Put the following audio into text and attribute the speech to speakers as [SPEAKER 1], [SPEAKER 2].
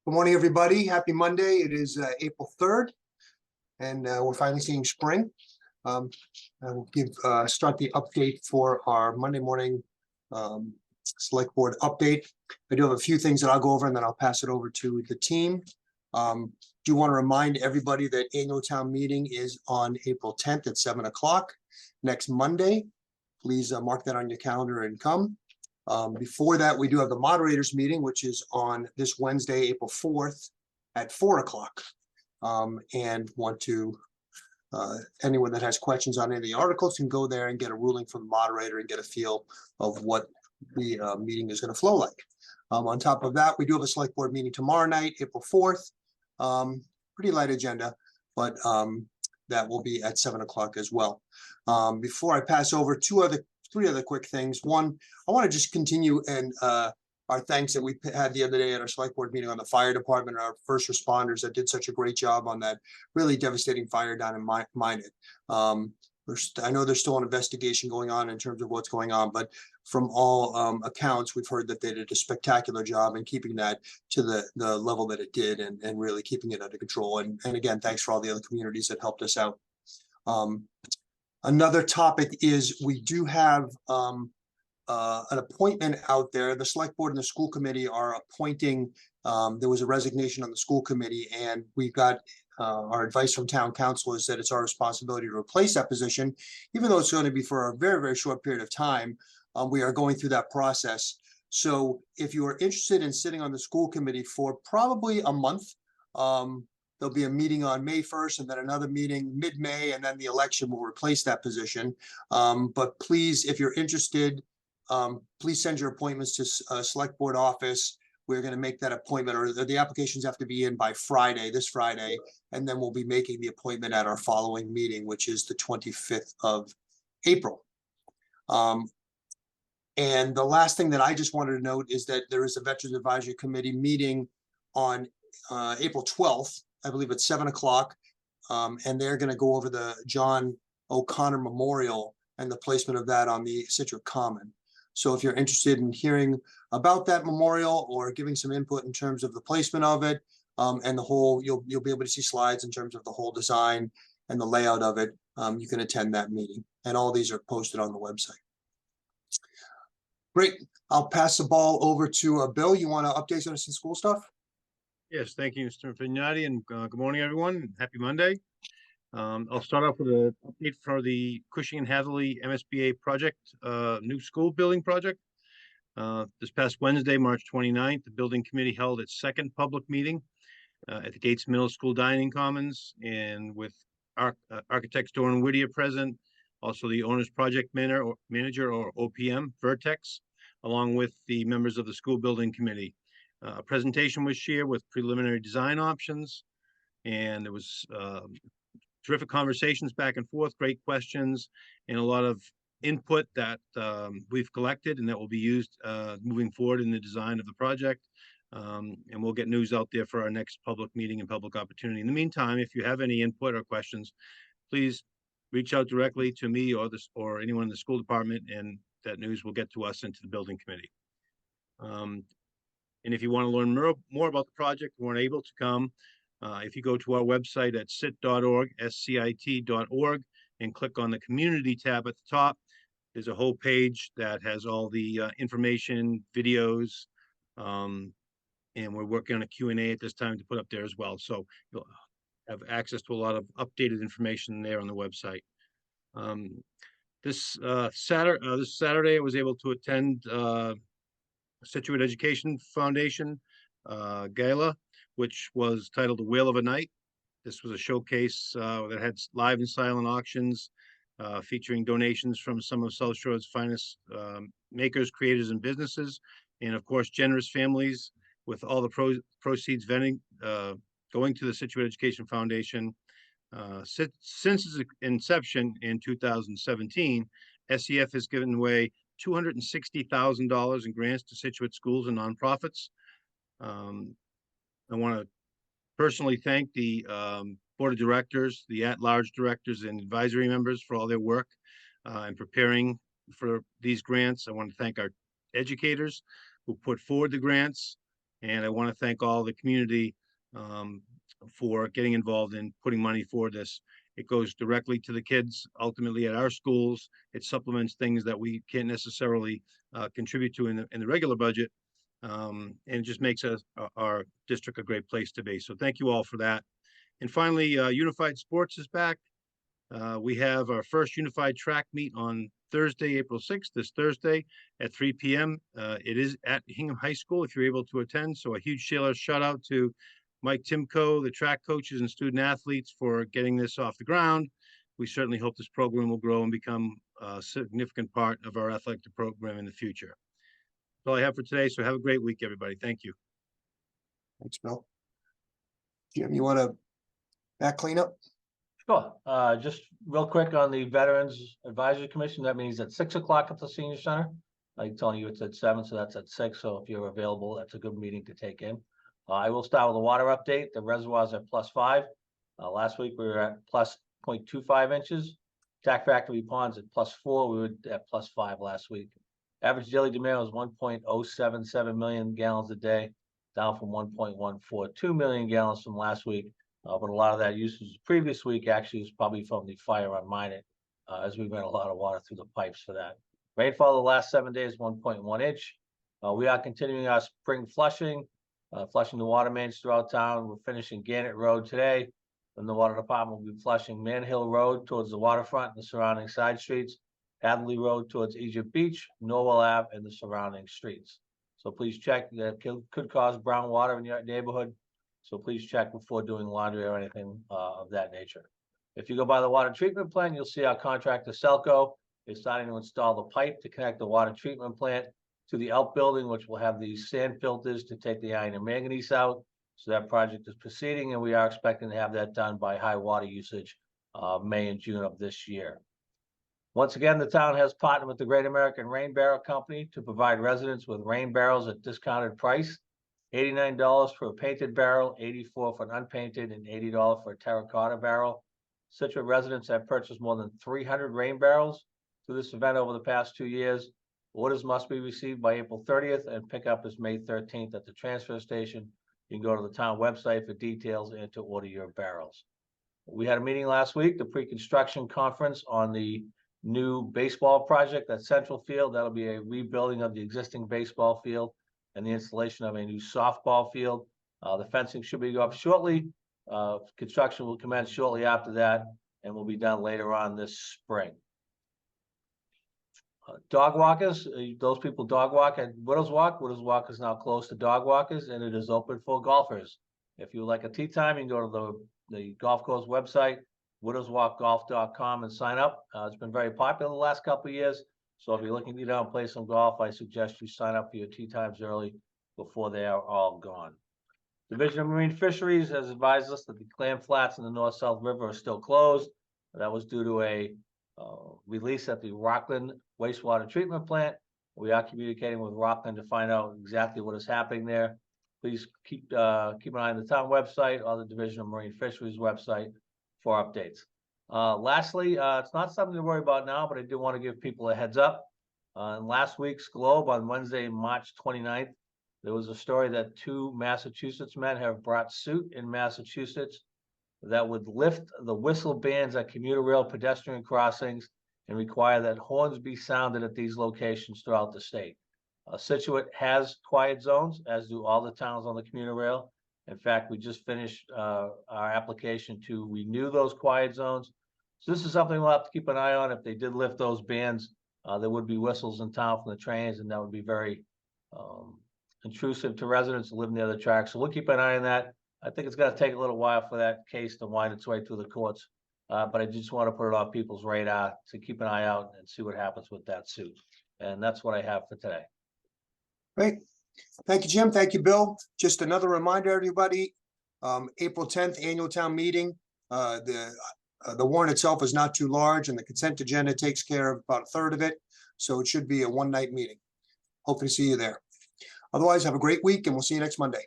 [SPEAKER 1] Good morning, everybody. Happy Monday. It is April 3rd, and we're finally seeing spring. I will start the update for our Monday morning select board update. I do have a few things that I'll go over, and then I'll pass it over to the team. Do want to remind everybody that annual town meeting is on April 10th at 7 o'clock next Monday. Please mark that on your calendar and come. Before that, we do have the moderators meeting, which is on this Wednesday, April 4th at 4 o'clock. And want to, anyone that has questions on any of the articles can go there and get a ruling from the moderator and get a feel of what the meeting is going to flow like. On top of that, we do have a select board meeting tomorrow night, April 4th. Pretty light agenda, but that will be at 7 o'clock as well. Before I pass over, three other quick things. One, I want to just continue and our thanks that we had the other day at our select board meeting on the fire department and our first responders that did such a great job on that really devastating fire down in Minot. I know there's still an investigation going on in terms of what's going on, but from all accounts, we've heard that they did a spectacular job in keeping that to the level that it did and really keeping it under control. And again, thanks for all the other communities that helped us out. Another topic is we do have an appointment out there. The select board and the school committee are appointing, there was a resignation on the school committee, and we got our advice from town council is that it's our responsibility to replace that position, even though it's going to be for a very, very short period of time. We are going through that process. So if you are interested in sitting on the school committee for probably a month, there'll be a meeting on May 1st and then another meeting mid-May, and then the election will replace that position. But please, if you're interested, please send your appointments to select board office. We're going to make that appointment, or the applications have to be in by Friday, this Friday, and then we'll be making the appointment at our following meeting, which is the 25th of April. And the last thing that I just wanted to note is that there is a Veterans Advisory Committee meeting on April 12th, I believe at 7 o'clock, and they're going to go over the John O'Connor Memorial and the placement of that on the Scituate Common. So if you're interested in hearing about that memorial or giving some input in terms of the placement of it, and the whole, you'll be able to see slides in terms of the whole design and the layout of it, you can attend that meeting. And all these are posted on the website. Great. I'll pass the ball over to Bill. You want to update us on school stuff?
[SPEAKER 2] Yes, thank you, Mr. Fignati, and good morning, everyone. Happy Monday. I'll start off with an update for the Cushing and Hatherley MSBA project, new school building project. This past Wednesday, March 29th, the building committee held its second public meeting at the Gates Middle School Dining Commons, and with architects Doran Whittier present, also the owner's project manager or OPM, Vertex, along with the members of the school building committee. A presentation was shared with preliminary design options, and there was terrific conversations back and forth, great questions, and a lot of input that we've collected and that will be used moving forward in the design of the project. And we'll get news out there for our next public meeting and public opportunity. In the meantime, if you have any input or questions, please reach out directly to me or anyone in the school department, and that news will get to us into the building committee. And if you want to learn more about the project and weren't able to come, if you go to our website at scit.org, scit.org, and click on the community tab at the top, there's a whole page that has all the information, videos, and we're working on a Q&A at this time to put up there as well. So you'll have access to a lot of updated information there on the website. This Saturday, I was able to attend Scituate Education Foundation gala, which was titled The Whale of a Night. This was a showcase that had live and silent auctions featuring donations from some of South Shore's finest makers, creators, and businesses, and of course generous families, with all the proceeds going to the Scituate Education Foundation. Since its inception in 2017, SEF has given away $260,000 in grants to Scituate schools and nonprofits. I want to personally thank the board of directors, the at-large directors, and advisory members for all their work in preparing for these grants. I want to thank our educators who put forward the grants, And I want to thank all the community for getting involved in putting money for this. It goes directly to the kids, ultimately at our schools. It supplements things that we can't necessarily contribute to in the regular budget. And it just makes our district a great place to be. So thank you all for that. And finally, Unified Sports is back. We have our first unified track meet on Thursday, April 6th, this Thursday at 3 p.m. It is at Hingham High School if you're able to attend. So a huge shout out to Mike Timko, the track coaches and student athletes for getting this off the ground. We certainly hope this program will grow and become a significant part of our athletic program in the future. That's all I have for today. So have a great week, everybody. Thank you.
[SPEAKER 1] Thanks, Bill. Jim, you want to back cleanup?
[SPEAKER 3] Sure. Just real quick on the Veterans Advisory Commission, that means at 6 o'clock at the Senior Center. I'm telling you it's at 7, so that's at 6. So if you're available, that's a good meeting to take in. I will start with a water update. The reservoirs are +5. Last week we were at +0.25 inches. Tack Factory Ponds at +4. We were at +5 last week. Average daily demand was 1.077 million gallons a day, down from 1.142 million gallons from last week. But a lot of that usage previous week actually was probably from the fire on Minot, as we ran a lot of water through the pipes for that. Rainfall the last 7 days, 1.1 inch. We are continuing our spring flushing, flushing the water mains throughout town. We're finishing Gannett Road today. Then the water department will be flushing Manhill Road towards the waterfront and the surrounding side streets, Hadley Road towards Egypt Beach, Norwell Ave, and the surrounding streets. So please check that could cause brown water in your neighborhood. So please check before doing laundry or anything of that nature. If you go by the water treatment plant, you'll see our contractor Selco is starting to install the pipe to connect the water treatment plant to the outbuilding, which will have these sand filters to take the iron and manganese out. So that project is proceeding, and we are expecting to have that done by high water usage May and June of this year. Once again, the town has partnered with the Great American Rain Barrel Company to provide residents with rain barrels at discounted price. $89 for a painted barrel, $84 for an unpainted, and $80 for a terracotta barrel. Scituate residents have purchased more than 300 rain barrels through this event over the past 2 years. Orders must be received by April 30th, and pickup is May 13th at the transfer station. You can go to the town website for details and to order your barrels. We had a meeting last week, the pre-construction conference on the new baseball project at Central Field. That'll be a rebuilding of the existing baseball field and the installation of a new softball field. The fencing should be up shortly. Construction will commence shortly after that and will be done later on this spring. Dog walkers, those people dog walk at Widows Walk. Widows Walk is now closed to dog walkers, and it is open for golfers. If you would like a tee time, you can go to the golf course website, widowswalkgolf.com, and sign up. It's been very popular the last couple of years. So if you're looking to get out and play some golf, I suggest you sign up for your tee times early before they are all gone. Division of Marine Fisheries has advised us that the clam flats in the North-South River are still closed. That was due to a release at the Rockland wastewater treatment plant. We are communicating with Rockland to find out exactly what is happening there. Please keep an eye on the town website or the Division of Marine Fisheries website for updates. Lastly, it's not something to worry about now, but I do want to give people a heads up. In last week's Globe on Wednesday, March 29th, there was a story that 2 Massachusetts men have brought suit in Massachusetts that would lift the whistle bans at commuter rail pedestrian crossings and require that horns be sounded at these locations throughout the state. Scituate has quiet zones, as do all the towns on the commuter rail. In fact, we just finished our application to renew those quiet zones. So this is something we'll have to keep an eye on. If they did lift those bans, there would be whistles in town from the trains, and that would be very intrusive to residents who live near the track. So we'll keep an eye on that. I think it's going to take a little while for that case to wind its way through the courts. But I just want to put it on people's radar to keep an eye out and see what happens with that suit. And that's what I have for today.
[SPEAKER 1] Great. Thank you, Jim. Thank you, Bill. Just another reminder, everybody, April 10th annual town meeting. The warrant itself is not too large, and the consent agenda takes care of about a third of it. So it should be a one-night meeting. Hope to see you there. Otherwise, have a great week, and we'll see you next Monday.